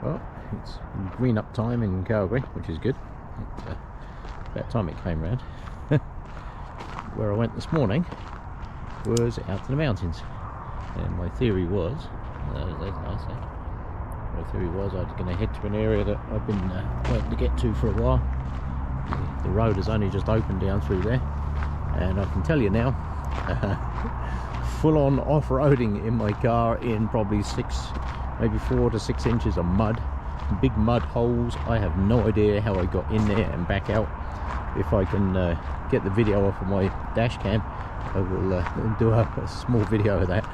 Well, it's green up time in Calgary, which is good. About time it came round. Where I went this morning was out to the mountains, and my theory was, that's nice, eh? My theory was I was going to head to an area that I've been waiting to get to for a while. The road has only just opened down through there, and I can tell you now, full-on off-roading in my car in probably 4 to 6 inches of mud, big mud holes. I have no idea how I got in there and back out. If I can get the video off of my dash cam, I will do a small video of that.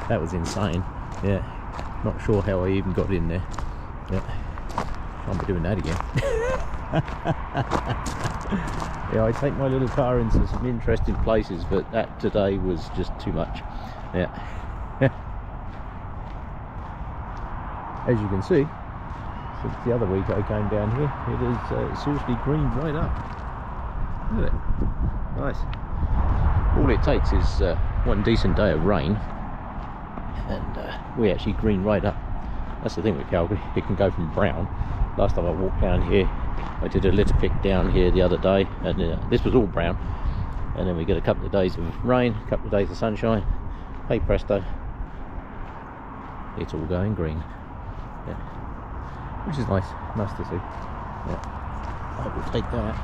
That was insane. Yeah, not sure how I even got in there. Yeah, can't be doing that again. Yeah, I take my little car into some interesting places, but that today was just too much. Yeah. As you can see, since the other week I came down here, it is seriously greened right up. Look at it. Nice. All it takes is one decent day of rain, and we actually green right up. That's the thing with Calgary, it can go from brown. Last time I walked down here, I did a litter pick down here the other day, and this was all brown, and then we get a couple of days of rain, a couple of days of sunshine. Hey presto, it's all going green. Yeah. Which is nice to see. Yeah. I will take that.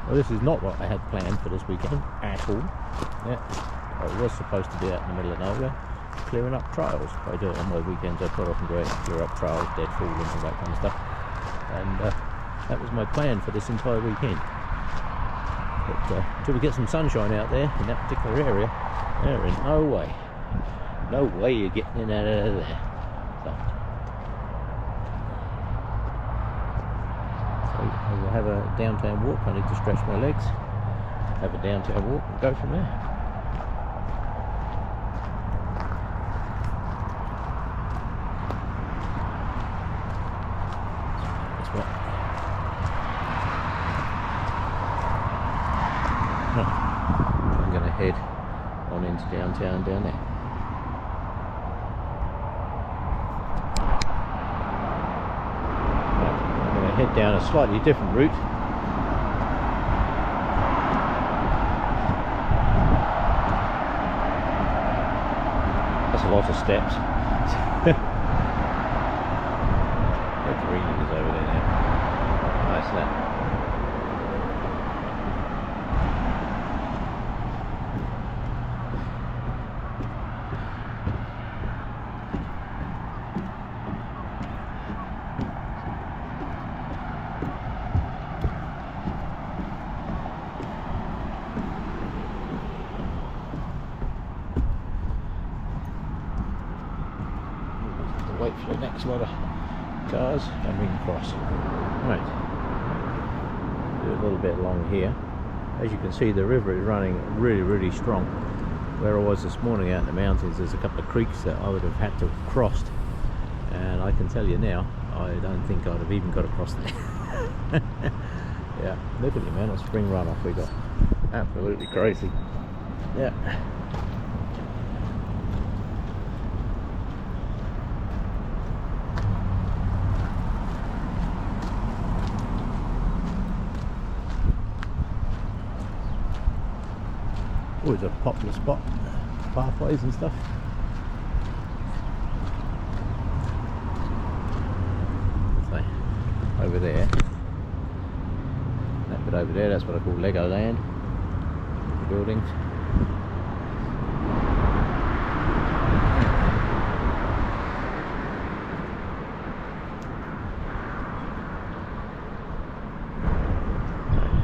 Well, this is not what I had planned for this weekend at all. Yeah. I was supposed to be out in the middle of nowhere clearing up trails. I do it on my weekends. I quite often go out and clear up trails, dead fall and all that kind of stuff. And that was my plan for this entire weekend. But until we get some sunshine out there in that particular area, there is no way you're getting in out of there. So I will have a downtown walk. I need to stretch my legs, have a downtown walk and go from there. I'm going to head on into downtown down there. I'm going to head down a slightly different route. That's a lot of steps. The green is over there now. Nice that. Wait for the next lot of cars and we can cross. Right, do a little bit along here. As you can see, the river is running really strong. Where I was this morning out in the mountains, there's a couple of creeks that I would have had to have crossed, and I can tell you now, I don't think I'd have even got across there. Yeah, look at the amount of spring runoff we got. Absolutely crazy. Yeah. Always a popular spot, pathways and stuff. So, over there, that bit over there, that's what I call Lego land. The buildings.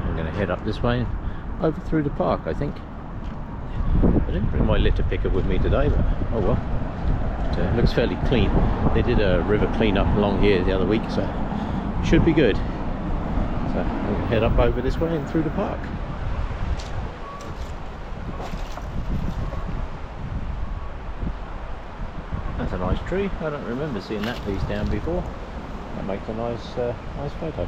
I'm going to head up this way, over through the park, I think. I didn't bring my litter picker with me today, but oh well. It looks fairly clean. They did a river cleanup along here the other week, so it should be good. So we'll head up over this way and through the park. That's a nice tree. I don't remember seeing that piece down before. That makes a nice photo.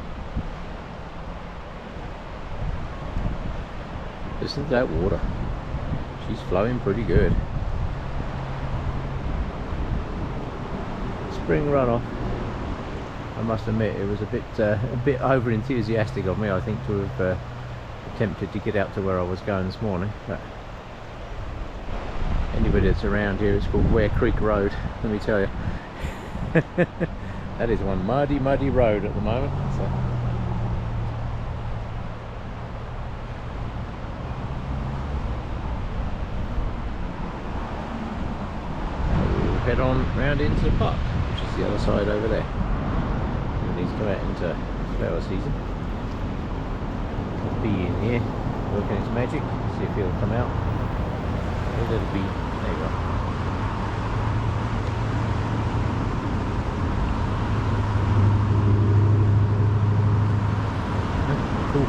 Listen to that water. She's flowing pretty good. Spring runoff. I must admit it was a bit over enthusiastic of me, I think, to have attempted to get out to where I was going this morning. But anybody that's around here, it's called Ware Creek Road, let me tell you. That is one muddy road at the moment. So. We'll head on round into the park, which is the other side over there. We need to go out into flower season. It'll be in here, working its magic, see if it'll come out. Maybe it'll be, there you go. Cool.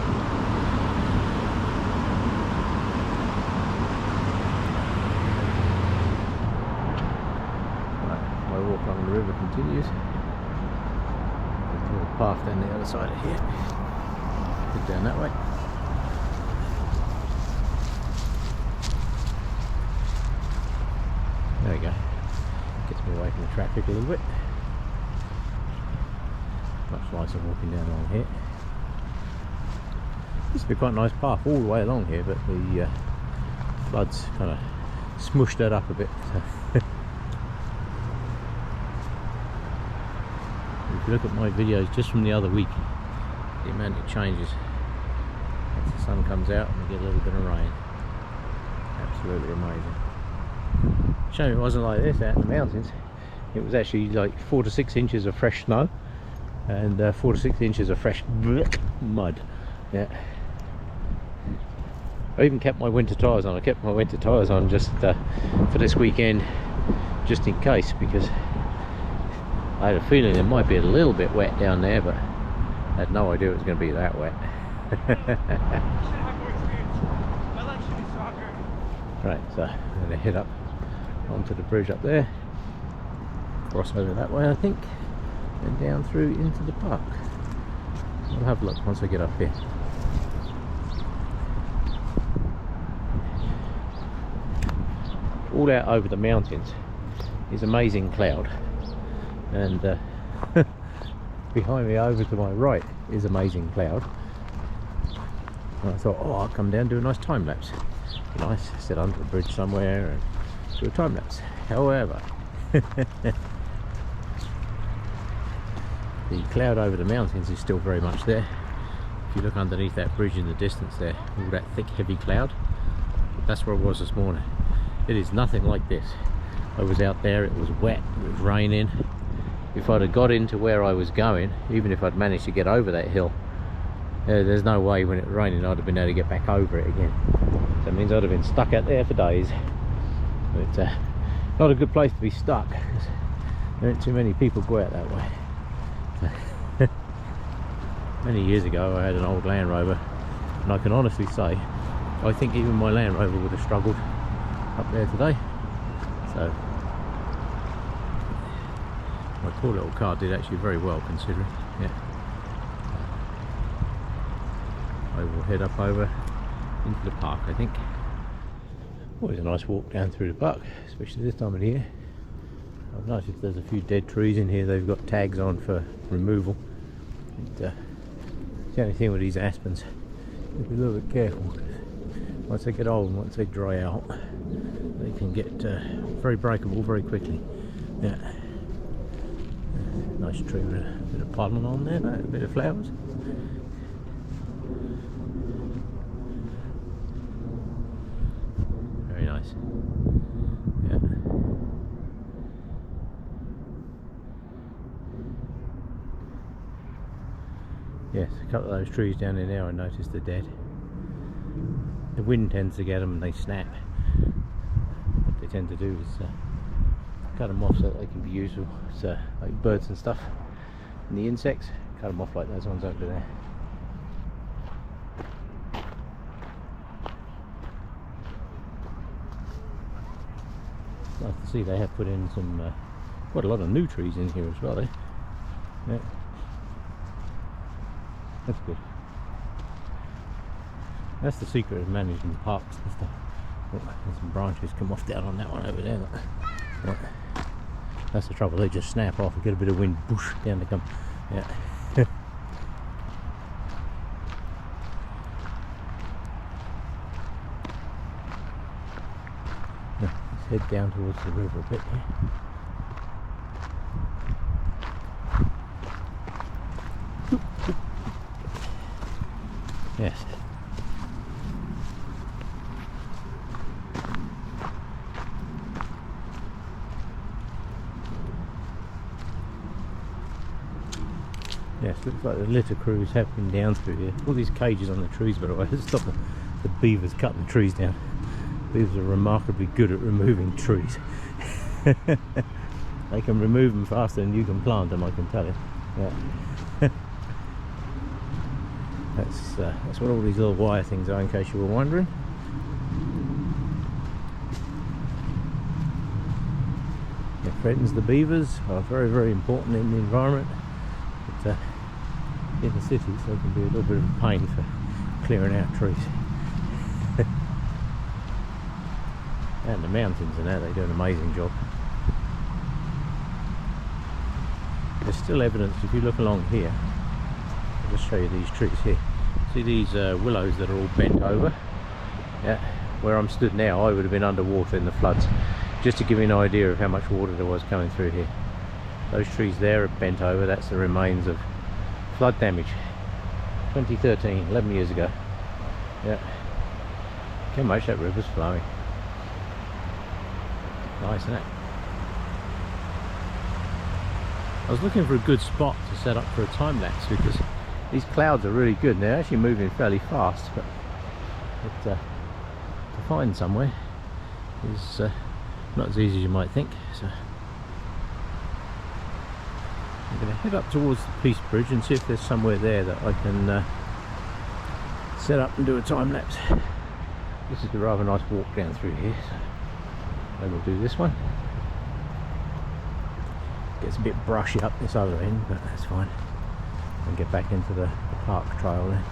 Right, my walk along the river continues. There's a little path down the other side of here. Head down that way. There we go. Gets me away from the traffic a little bit. Much nicer walking down along here. Used to be quite a nice path all the way along here, but the floods kind of smushed that up a bit. So. If you look at my videos just from the other week, the amount it changes as the sun comes out and we get a little bit of rain. Absolutely amazing. Shame it wasn't like this out in the mountains. It was actually like 4 to 6 inches of fresh snow and 4 to 6 inches of fresh mud. Yeah. I even kept my winter tyres on. I kept my winter tyres on just for this weekend, just in case, because I had a feeling it might be a little bit wet down there, but I had no idea it was going to be that wet. Right, so I'm going to head up onto the bridge up there, cross over that way I think, and down through into the park. I'll have a look once I get up here. All out over the mountains is amazing cloud, and behind me over to my right is amazing cloud. And I thought, oh, I'll come down and do a nice time lapse. Be nice, sit under a bridge somewhere and do a time lapse. However, the cloud over the mountains is still very much there. If you look underneath that bridge in the distance there, all that thick heavy cloud, that's where I was this morning. It is nothing like this. I was out there, it was wet, it was raining. If I'd have got into where I was going, even if I'd managed to get over that hill, there's no way when it was raining I'd have been able to get back over it again. So it means I'd have been stuck out there for days. But not a good place to be stuck, because there aren't too many people go out that way. Many years ago I had an old Land Rover, and I can honestly say I think even my Land Rover would have struggled up there today. So my poor little car did actually very well considering. Yeah. I will head up over into the park, I think. Always a nice walk down through the park, especially this time of the year. I've noticed there's a few dead trees in here. They've got tags on for removal. And, the only thing with these aspens, you have to be a little bit careful, because once they get old and once they dry out, they can get very breakable very quickly. Yeah. Nice tree with a bit of pollen on there, a bit of flowers. Very nice. Yeah. Yes, a couple of those trees down in there I noticed are dead. The wind tends to get them and they snap. What they tend to do is cut them off so that they can be useful. So, like birds and stuff, and the insects, cut them off like those ones over there. Nice to see they have put in some quite a lot of new trees in here as well. Yeah. That's good. That's the secret of managing parks and stuff. Oh, there's some branches come off down on that one over there. Look. That's the trouble, they just snap off and get a bit of wind, boosh, down they come. Yeah. Let's head down towards the river a bit here. Yes. Yes, looks like the litter crews have been down through here. All these cages on the trees, by the way, to stop the beavers cutting the trees down. Beavers are remarkably good at removing trees. They can remove them faster than you can plant them, I can tell you. Yeah. That's what all these little wire things are, in case you were wondering. It threatens the beavers, are very, very important in the environment. But in the cities, they can be a little bit of a pain for clearing out trees. And the mountains and that, they do an amazing job. There's still evidence, if you look along here, I'll just show you these trees here. See these willows that are all bent over? Yeah, where I'm stood now, I would have been underwater in the floods. Just to give you an idea of how much water there was coming through here. Those trees there are bent over, that's the remains of flood damage. 2013, 11 years ago. Yeah. Look how much that river's flowing. Nice, isn't it? I was looking for a good spot to set up for a time lapse because these clouds are really good and they're actually moving fairly fast, but to find somewhere is not as easy as you might think. So I'm going to head up towards the Peace Bridge and see if there's somewhere there that I can set up and do a time lapse. This is a rather nice walk down through here, so maybe we'll do this one. Gets a bit brushy up this other end, but that's fine. And get back into the park trail there.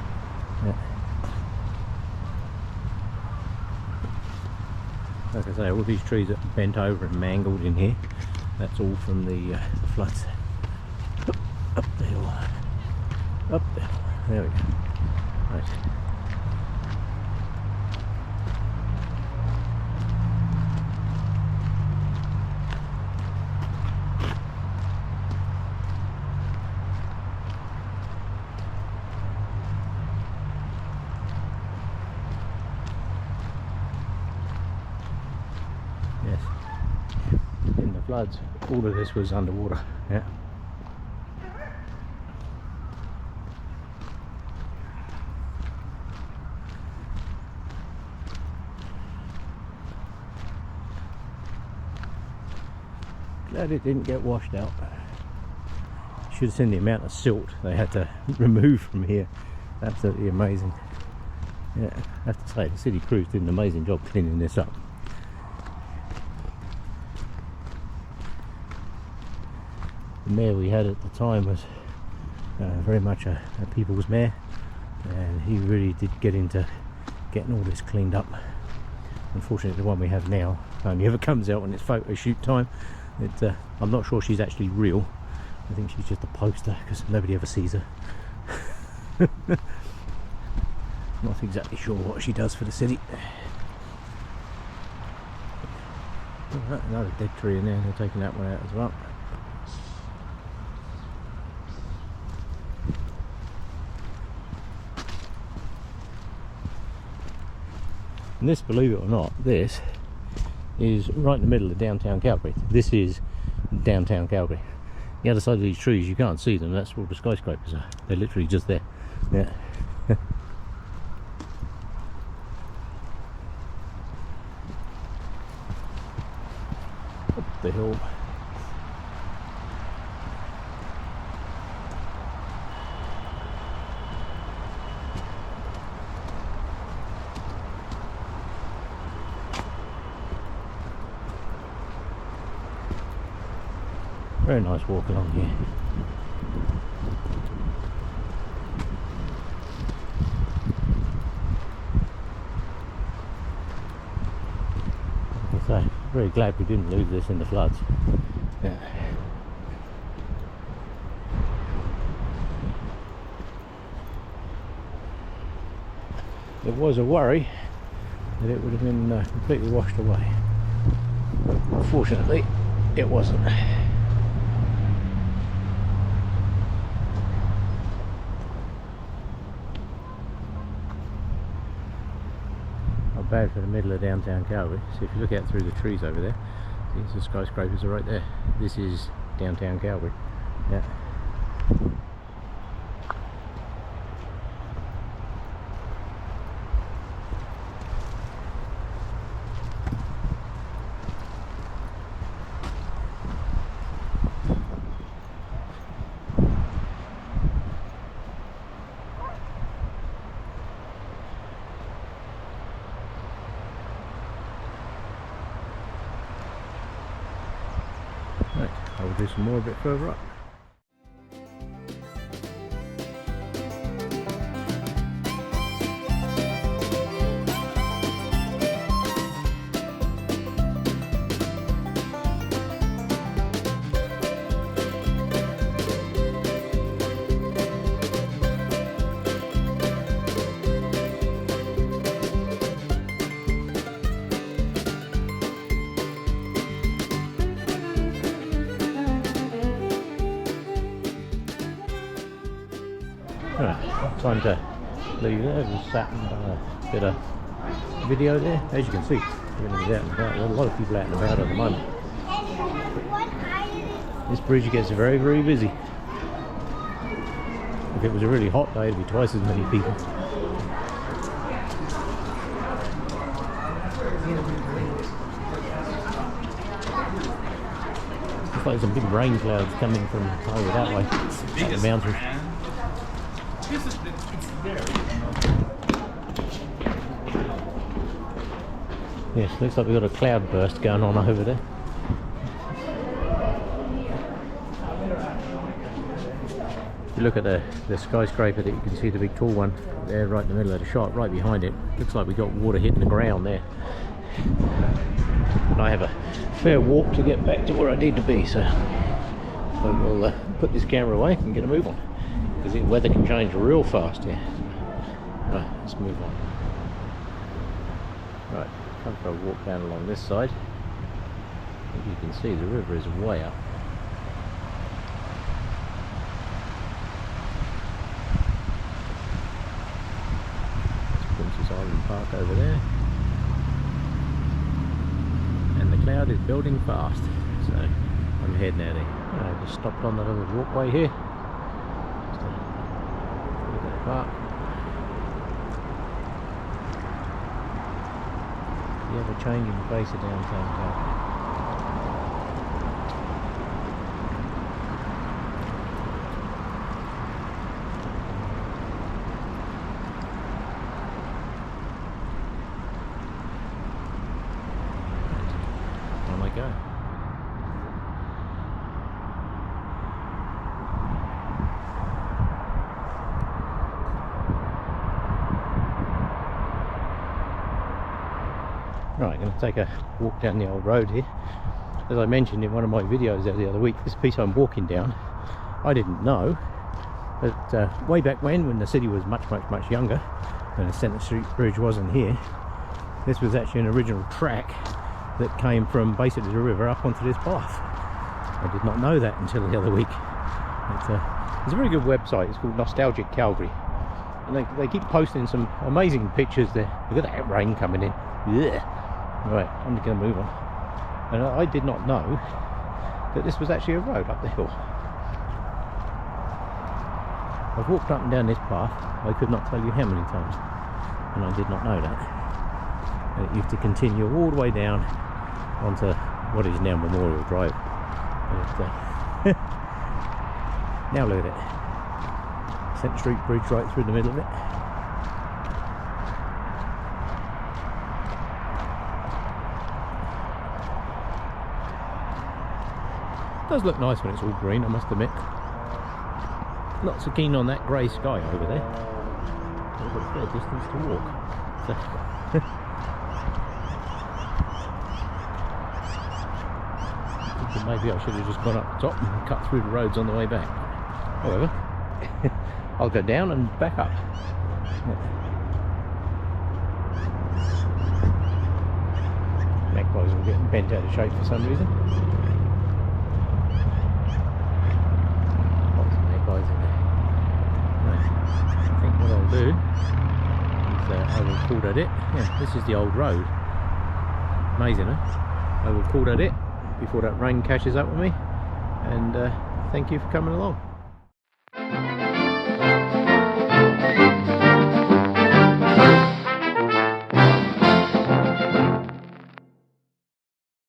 Yeah. Like I say, all these trees are bent over and mangled in here. That's all from the floods. Up the hill. Up the hill. There we go. Right. Yes. In the floods, all of this was underwater. Yeah. Glad it didn't get washed out. Should have seen the amount of silt they had to remove from here. Absolutely amazing. Yeah, I have to say the city crews did an amazing job cleaning this up. The mayor we had at the time was very much a people's mayor, and he really did get into getting all this cleaned up. Unfortunately, the one we have now only ever comes out when it's photo shoot time. I'm not sure she's actually real. I think she's just a poster because nobody ever sees her. Not exactly sure what she does for the city. Oh, another dead tree in there, they're taking that one out as well. And this, believe it or not, this is right in the middle of downtown Calgary. This is downtown Calgary. The other side of these trees, you can't see them, that's where all the skyscrapers are. They're literally just there. Yeah. Up the hill. Very nice walk along here. Like I say, very glad we didn't lose this in the floods. Yeah. It was a worry that it would have been completely washed away. But fortunately, it wasn't. Not bad for the middle of downtown Calgary. So if you look out through the trees over there, see the skyscrapers are right there. This is downtown Calgary. Yeah. Right, I will do some more a bit further up. Right, time to leave there. Just sat and done a bit of video there. As you can see, everything's out and about. There's a lot of people out and about at the moment. This bridge gets very, very busy. If it was a really hot day, it'd be twice as many people. Looks like some big rain clouds coming from over that way, up the mountains. Yes, looks like we've got a cloud burst going on over there. If you look at the skyscraper that you can see, the big tall one there right in the middle of the shot, right behind it, looks like we got water hitting the ground there. And I have a fair walk to get back to where I need to be, so we'll put this camera away and get a move on, because the weather can change real fast here. Right, let's move on. Right, come for a walk down along this side. As you can see, the river is way up. There's Princess Island Park over there. And the cloud is building fast, so I'm heading out there. I just stopped on the little walkway here. Look at the park. The ever-changing face of downtown Calgary. On I go. Right, I'm going to take a walk down the old road here. As I mentioned in one of my videos the other week, this piece I'm walking down, I didn't know, but way back when the city was much younger, and the Centre Street Bridge wasn't here, this was actually an original track that came from basically the river up onto this path. I did not know that until the other week. It's a very good website. It's called Nostalgic Calgary, and they keep posting some amazing pictures there. Look at that rain coming in. Yeah. Right, I'm going to move on. And I did not know that this was actually a road up the hill. I've walked up and down this path, I could not tell you how many times, and I did not know that. And it used to continue all the way down onto what is now Memorial Drive. But, now look at it. Centre Street Bridge right through the middle of it. It does look nice when it's all green, I must admit. Not so keen on that grey sky over there. I've got a fair distance to walk. So thinking maybe I should have just gone up the top and cut through the roads on the way back. However, I'll go down and back up. tyres are getting bent out of shape for some reason. Lots of magpies in there. Right. I think what I'll do is I will call that it. Yeah, this is the old road. Amazing, huh? I will call that it before that rain catches up with me. And thank you for coming along.